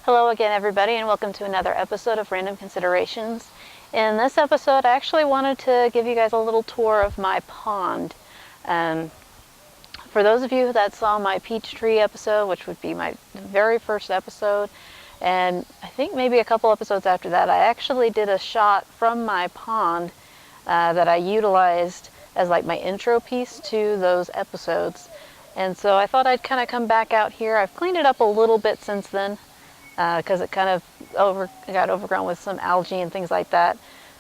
Hello again, everybody, and welcome to another episode of Random Considerations. In this episode, I actually wanted to give you guys a little tour of my pond. For those of you that saw my peach tree episode, which would be my very first episode, and I think maybe a couple episodes after that, I actually did a shot from my pond that I utilized as like my intro piece to those episodes. And so I thought I'd kind of come back out here. I've cleaned it up a little bit since then, because it kind of got overgrown with some algae and things like that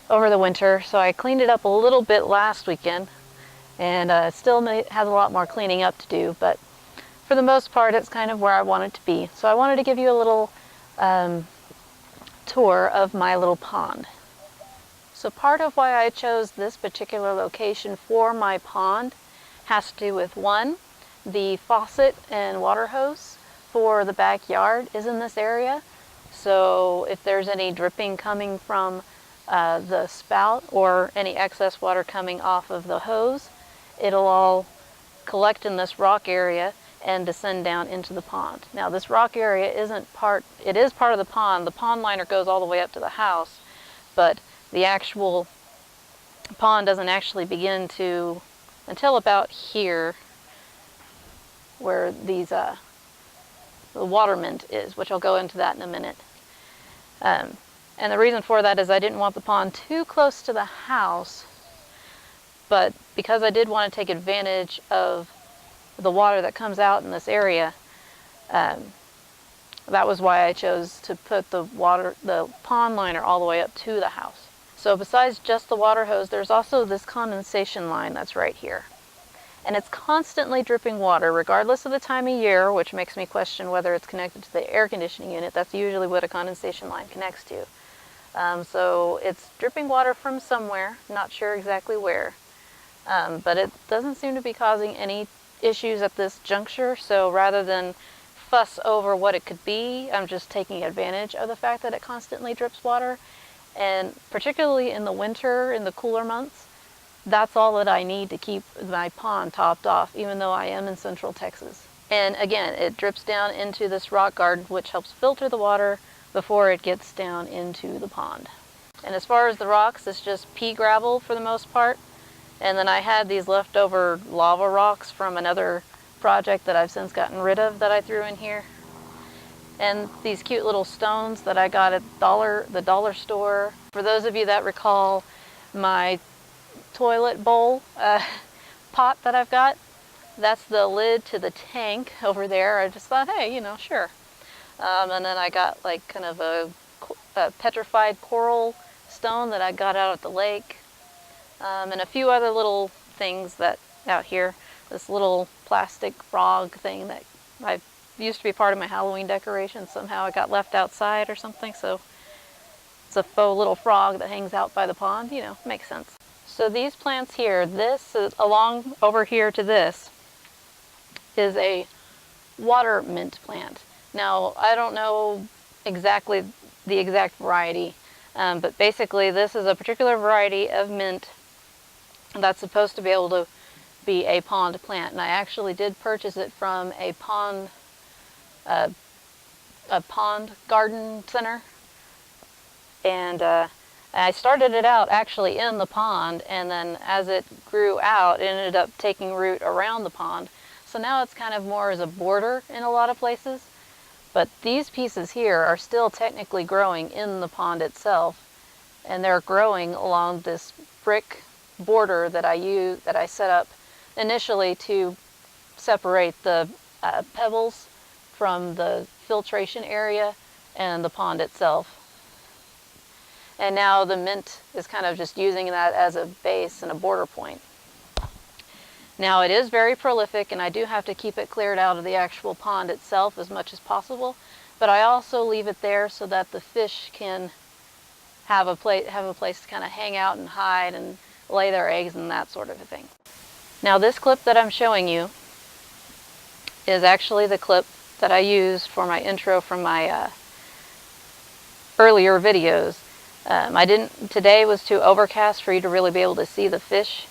over the winter. So I cleaned it up a little bit last weekend, and it still has a lot more cleaning up to do, but for the most part it's kind of where I want it to be. So I wanted to give you a little tour of my little pond. So part of why I chose this particular location for my pond has to do with, one, the faucet and water hose for the backyard is in this area. So if there's any dripping coming from the spout or any excess water coming off of the hose, it'll all collect in this rock area and descend down into the pond. Now this rock area it is part of the pond. The pond liner goes all the way up to the house, but the actual pond doesn't actually begin until about here, where the water mint is, which I'll go into that in a minute. And the reason for that is I didn't want the pond too close to the house, but because I did want to take advantage of the water that comes out in this area, that was why I chose to put the pond liner all the way up to the house. So besides just the water hose, there's also this condensation line that's right here. And it's constantly dripping water regardless of the time of year, which makes me question whether it's connected to the air conditioning unit. That's usually what a condensation line connects to. So it's dripping water from somewhere, not sure exactly where, but it doesn't seem to be causing any issues at this juncture. So rather than fuss over what it could be, I'm just taking advantage of the fact that it constantly drips water. And particularly in the winter, in the cooler months, that's all that I need to keep my pond topped off, even though I am in Central Texas. And again, it drips down into this rock garden, which helps filter the water before it gets down into the pond. And as far as the rocks, it's just pea gravel for the most part. And then I had these leftover lava rocks from another project that I've since gotten rid of that I threw in here. And these cute little stones that I got at the dollar store. For those of you that recall my toilet bowl pot that I've got, that's the lid to the tank over there. I just thought, hey, sure. And then I got like kind of a petrified coral stone that I got out at the lake, and a few other little things that out here. This little plastic frog thing that I used to be part of my Halloween decoration. Somehow it got left outside or something, so it's a faux little frog that hangs out by the pond. Makes sense. So these plants here, this is along over here to this, is a water mint plant. Now, I don't know exactly the exact variety, but basically this is a particular variety of mint that's supposed to be able to be a pond plant. And I actually did purchase it from a pond garden center. And I started it out actually in the pond, and then as it grew out, it ended up taking root around the pond. So now it's kind of more as a border in a lot of places. But these pieces here are still technically growing in the pond itself, and they're growing along this brick border that I set up initially to separate the pebbles from the filtration area and the pond itself. And now the mint is kind of just using that as a base and a border point. Now it is very prolific, and I do have to keep it cleared out of the actual pond itself as much as possible, but I also leave it there so that the fish can have a place to kind of hang out and hide and lay their eggs and that sort of a thing. Now this clip that I'm showing you is actually the clip that I used for my intro from my earlier videos. Today was too overcast for you to really be able to see the fish.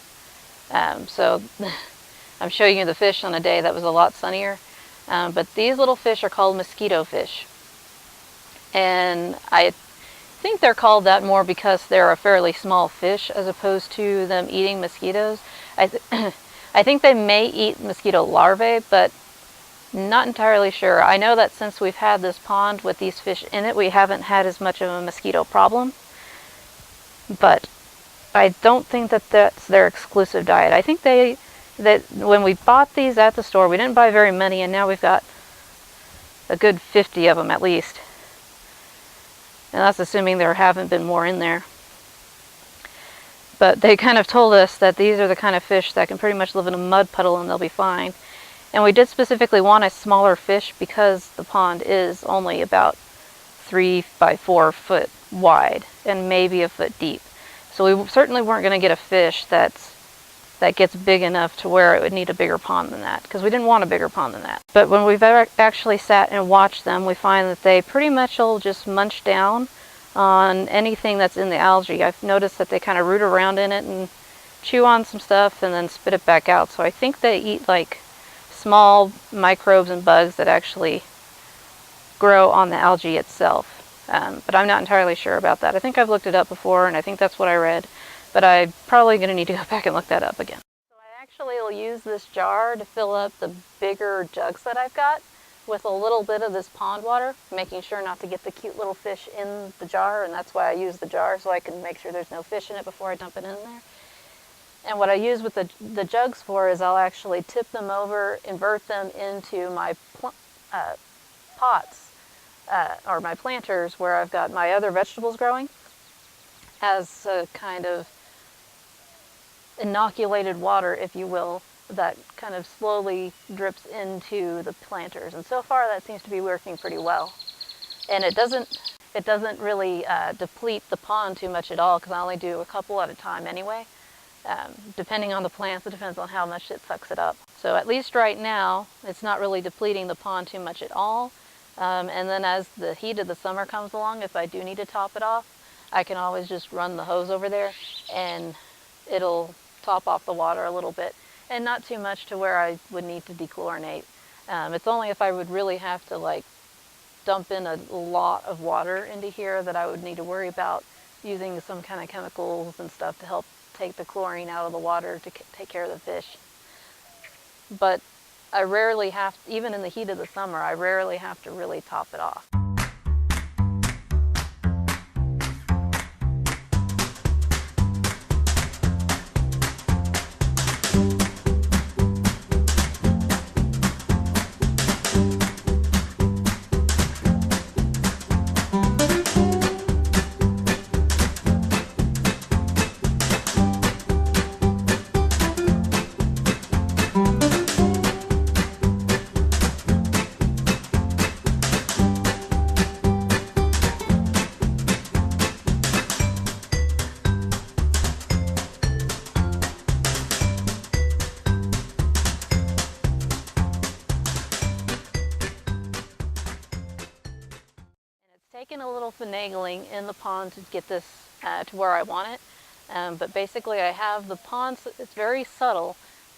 So I'm showing you the fish on a day that was a lot sunnier. But these little fish are called mosquito fish. And I think they're called that more because they're a fairly small fish as opposed to them eating mosquitoes. I, th I think they may eat mosquito larvae, but not entirely sure. I know that since we've had this pond with these fish in it, we haven't had as much of a mosquito problem. But I don't think that that's their exclusive diet. I think that when we bought these at the store, we didn't buy very many, and now we've got a good 50 of them at least. And that's assuming there haven't been more in there. But they kind of told us that these are the kind of fish that can pretty much live in a mud puddle and they'll be fine. And we did specifically want a smaller fish because the pond is only about 3 by 4 foot wide and maybe a foot deep. So we certainly weren't going to get a fish that gets big enough to where it would need a bigger pond than that, because we didn't want a bigger pond than that. But when we've actually sat and watched them, we find that they pretty much will just munch down on anything that's in the algae. I've noticed that they kind of root around in it and chew on some stuff and then spit it back out. So I think they eat like small microbes and bugs that actually grow on the algae itself. But I'm not entirely sure about that. I think I've looked it up before, and I think that's what I read, but I'm probably going to need to go back and look that up again. So I actually will use this jar to fill up the bigger jugs that I've got with a little bit of this pond water, making sure not to get the cute little fish in the jar, and that's why I use the jar, so I can make sure there's no fish in it before I dump it in there. And what I use with the jugs for is I'll actually tip them over, invert them into my pots, or my planters where I've got my other vegetables growing, as a kind of inoculated water, if you will, that kind of slowly drips into the planters. And so far that seems to be working pretty well. And it doesn't really deplete the pond too much at all, because I only do a couple at a time anyway. Depending on the plants, it depends on how much it sucks it up. So at least right now, it's not really depleting the pond too much at all. And then as the heat of the summer comes along, if I do need to top it off, I can always just run the hose over there and it'll top off the water a little bit, and not too much to where I would need to dechlorinate. It's only if I would really have to like dump in a lot of water into here that I would need to worry about using some kind of chemicals and stuff to help take the chlorine out of the water to take care of the fish. But I rarely have, even in the heat of the summer, I rarely have to really top it off. Taken a little finagling in the pond to get this to where I want it, but basically I have the pond, it's very subtle,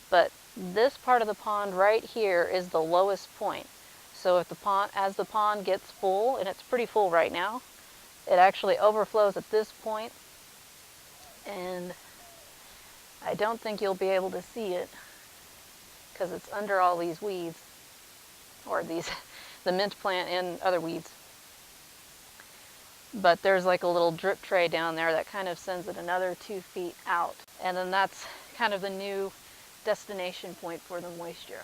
but this part of the pond right here is the lowest point. So if as the pond gets full, and it's pretty full right now, it actually overflows at this point, and I don't think you'll be able to see it because it's under all these weeds, or the mint plant and other weeds. But there's like a little drip tray down there that kind of sends it another 2 feet out. And then that's kind of the new destination point for the moisture.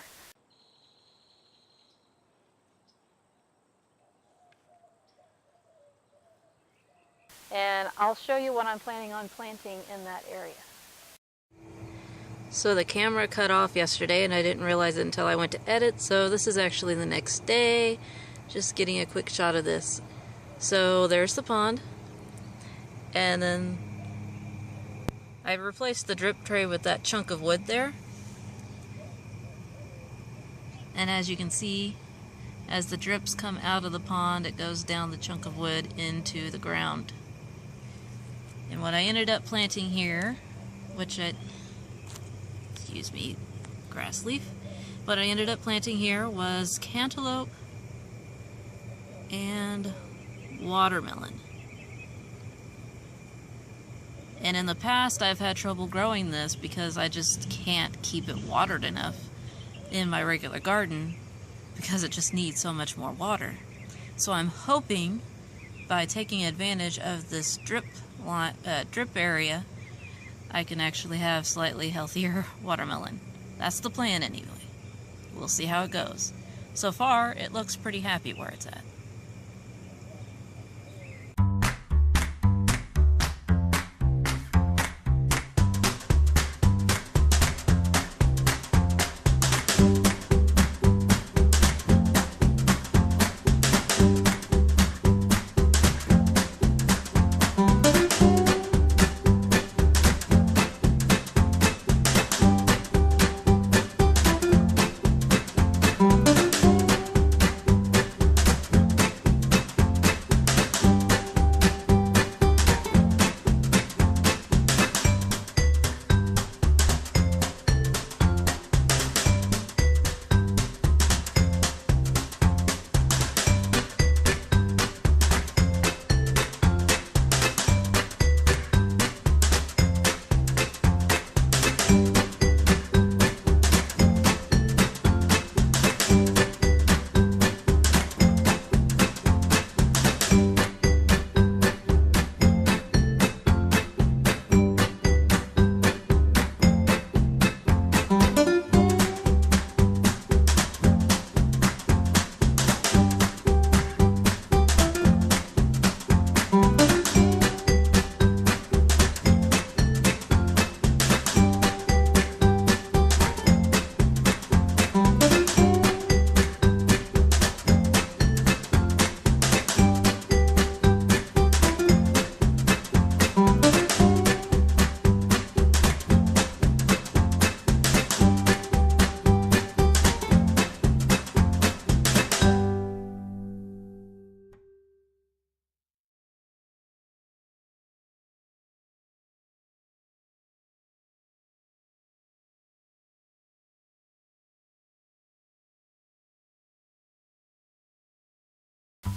And I'll show you what I'm planning on planting in that area. So the camera cut off yesterday and I didn't realize it until I went to edit, so this is actually the next day. Just getting a quick shot of this. So there's the pond, and then I replaced the drip tray with that chunk of wood there. And as you can see, as the drips come out of the pond, it goes down the chunk of wood into the ground. And what I ended up planting here, excuse me, grass leaf, what I ended up planting here was cantaloupe and watermelon. And in the past, I've had trouble growing this because I just can't keep it watered enough in my regular garden because it just needs so much more water. So I'm hoping by taking advantage of this drip area, I can actually have slightly healthier watermelon. That's the plan anyway. We'll see how it goes. So far, it looks pretty happy where it's at.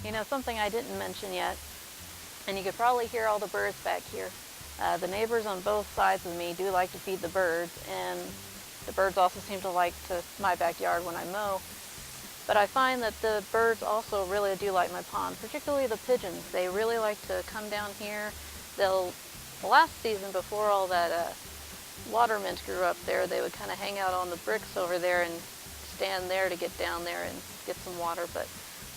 You know, something I didn't mention yet, and you could probably hear all the birds back here. The neighbors on both sides of me do like to feed the birds, and the birds also seem to like my backyard when I mow. But I find that the birds also really do like my pond, particularly the pigeons. They really like to come down here. Last season, before all that water mint grew up there, they would kind of hang out on the bricks over there and stand there to get down there and get some water. But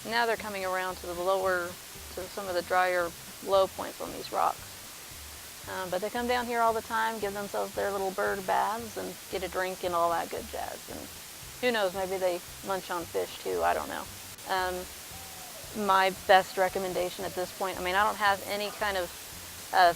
now they're coming around to some of the drier low points on these rocks. But they come down here all the time, give themselves their little bird baths and get a drink and all that good jazz. And who knows, maybe they munch on fish too, I don't know. My best recommendation at this point, I mean, I don't have any kind of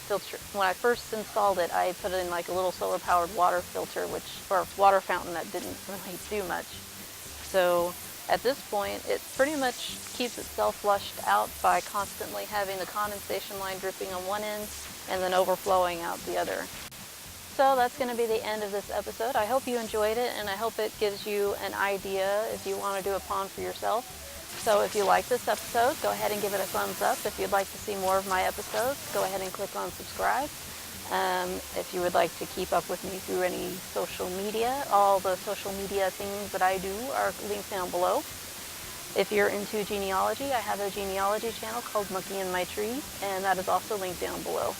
filter. When I first installed it, I put in like a little solar powered water filter, or water fountain that didn't really do much. So at this point, it pretty much keeps itself flushed out by constantly having the condensation line dripping on one end and then overflowing out the other. So that's going to be the end of this episode. I hope you enjoyed it, and I hope it gives you an idea if you want to do a pond for yourself. So if you like this episode, go ahead and give it a thumbs up. If you'd like to see more of my episodes, go ahead and click on subscribe. If you would like to keep up with me through any social media, all the social media things that I do are linked down below. If you're into genealogy, I have a genealogy channel called Monkey in My Tree, and that is also linked down below.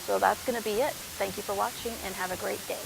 So that's going to be it. Thank you for watching, and have a great day.